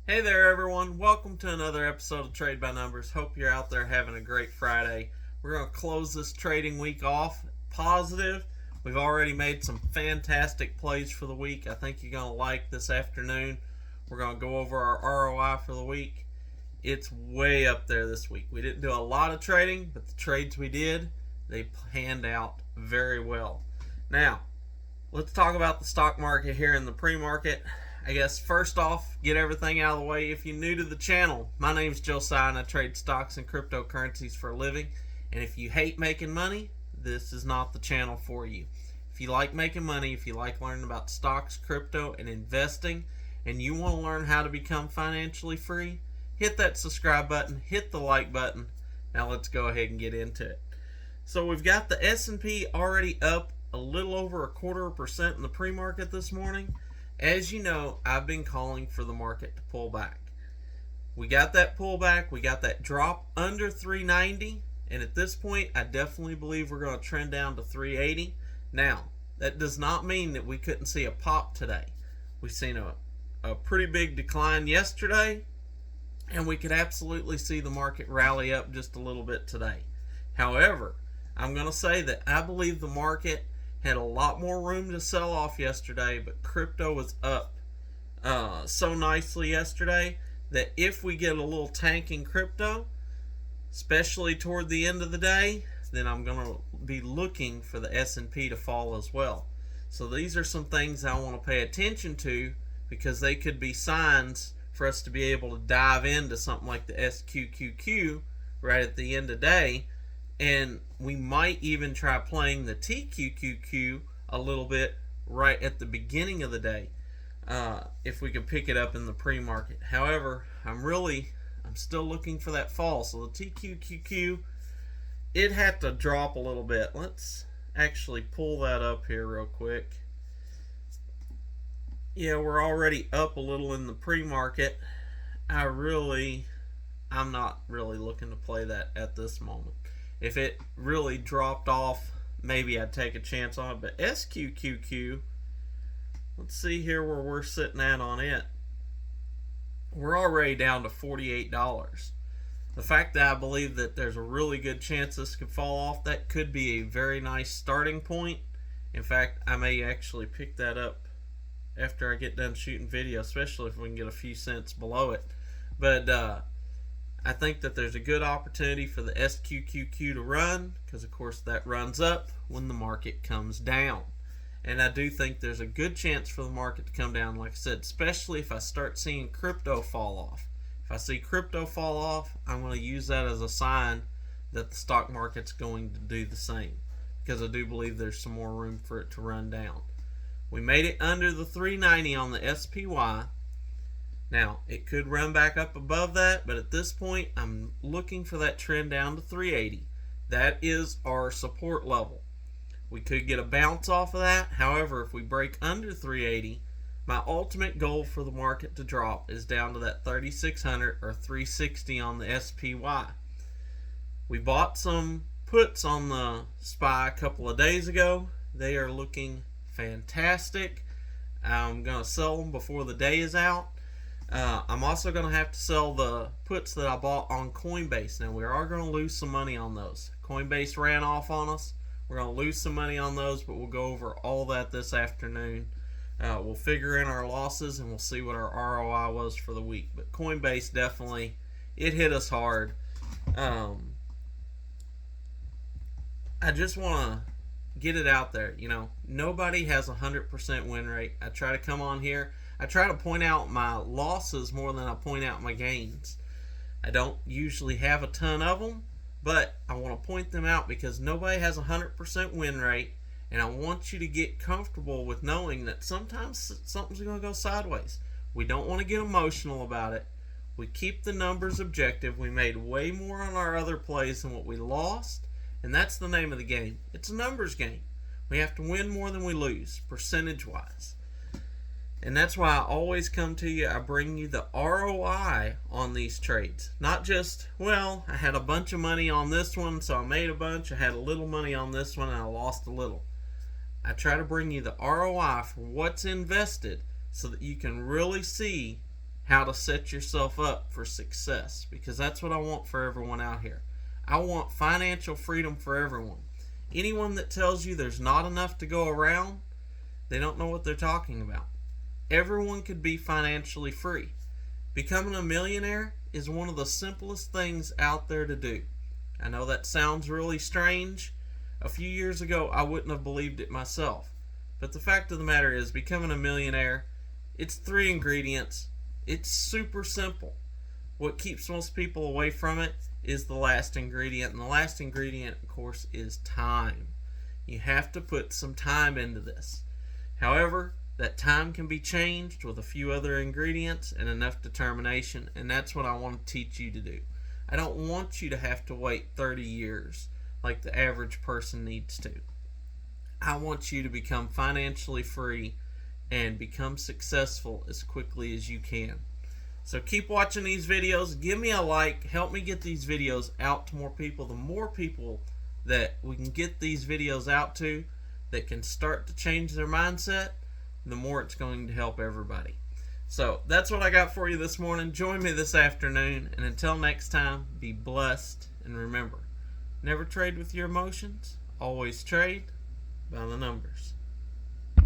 Hey there, everyone. Welcome to another episode of Trade by Numbers. Hope you're out there having a great Friday. We're going to close this trading week off positive. We've already made some fantastic plays for the week. I think you're going to like this afternoon. We're going to go over our ROI for the week. It's way up there this week. We didn't do a lot of trading, but the trades we did, they panned out very well. Now, let's talk about the stock market here in the pre-market. I guess first off, get everything out of the way. If you're new to the channel, my name's Josiah and I trade stocks and cryptocurrencies for a living. And if you hate making money, this is not the channel for you. If you like making money, if you like learning about stocks, crypto, and investing, and you want to learn how to become financially free, hit that subscribe button, hit the like button. Now let's go ahead and get into it. So we've got the S&P already up a little over 0.25% in the pre-market this morning. As you know, I've been calling for the market to pull back. We got that pullback. We got that drop under 390. And at this point, I definitely believe we're going to trend down to 380. Now, that does not mean that we couldn't see a pop today. We've seen a pretty big decline yesterday. And we could absolutely see the market rally up just a little bit today. However, I'm going to say that I believe the market had a lot more room to sell off yesterday, but crypto was up so nicely yesterday that if we get a little tank in crypto, especially toward the end of the day, then I'm going to be looking for the S&P to fall as well. So these are some things I want to pay attention to because they could be signs for us to be able to dive into something like the SQQQ right at the end of the day. And we might even try playing the TQQQ a little bit right at the beginning of the day if we could pick it up in the pre-market. However, I'm still looking for that fall. So the TQQQ, it had to drop a little bit. Let's actually pull that up here real quick. Yeah, we're already up a little in the pre-market. I'm not really looking to play that at this moment. If it really dropped off, maybe I'd take a chance on it. But SQQQ, let's see here where we're sitting at on it. We're already down to $48. The fact that I believe that there's a really good chance this could fall off, that could be a very nice starting point. In fact, I may actually pick that up after I get done shooting video, especially if we can get a few cents below it. But I think that there's a good opportunity for the SQQQ to run because, of course, that runs up when the market comes down. And I do think there's a good chance for the market to come down, like I said, especially if I start seeing crypto fall off. If I see crypto fall off, I'm going to use that as a sign that the stock market's going to do the same because I do believe there's some more room for it to run down. We made it under the 390 on the SPY. Now, it could run back up above that, but at this point, I'm looking for that trend down to 380. That is our support level. We could get a bounce off of that. However, if we break under 380, my ultimate goal for the market to drop is down to that 3600 or 360 on the SPY. We bought some puts on the SPY a couple of days ago. They are looking fantastic. I'm going to sell them before the day is out. I'm also going to have to sell the puts that I bought on Coinbase. Now, we are going to lose some money on those. Coinbase ran off on us. We're going to lose some money on those, but we'll go over all that this afternoon. We'll figure in our losses, and we'll see what our ROI was for the week. But Coinbase definitely, it hit us hard. I just want to get it out there. Nobody has a 100% win rate. I try to come on here. I try to point out my losses more than I point out my gains. I don't usually have a ton of them, but I want to point them out because nobody has a 100% win rate, and I want you to get comfortable with knowing that sometimes something's going to go sideways. We don't want to get emotional about it. We keep the numbers objective. We made way more on our other plays than what we lost, and that's the name of the game. It's a numbers game. We have to win more than we lose, percentage-wise. And that's why I always come to you. I bring you the ROI on these trades. Not just, well, I had a bunch of money on this one, so I made a bunch. I had a little money on this one, and I lost a little. I try to bring you the ROI for what's invested so that you can really see how to set yourself up for success, because that's what I want for everyone out here. I want financial freedom for everyone. Anyone that tells you there's not enough to go around, they don't know what they're talking about. Everyone could be financially free. Becoming a millionaire is one of the simplest things out there to do. I know that sounds really strange. A few years ago, I wouldn't have believed it myself. But the fact of the matter is, becoming a millionaire, it's 3 ingredients. It's super simple. What keeps most people away from it is the last ingredient. And the last ingredient, of course, is time. You have to put some time into this. However, that time can be changed with a few other ingredients and enough determination. And that's what I want to teach you to do. I don't want you to have to wait 30 years like the average person needs to. I want you to become financially free and become successful as quickly as you can. So keep watching these videos. Give me a like. Help me get these videos out to more people. The more people that we can get these videos out to that can start to change their mindset, the more it's going to help everybody. So that's what I got for you this morning. Join me this afternoon. And until next time, be blessed. And remember, never trade with your emotions. Always trade by the numbers.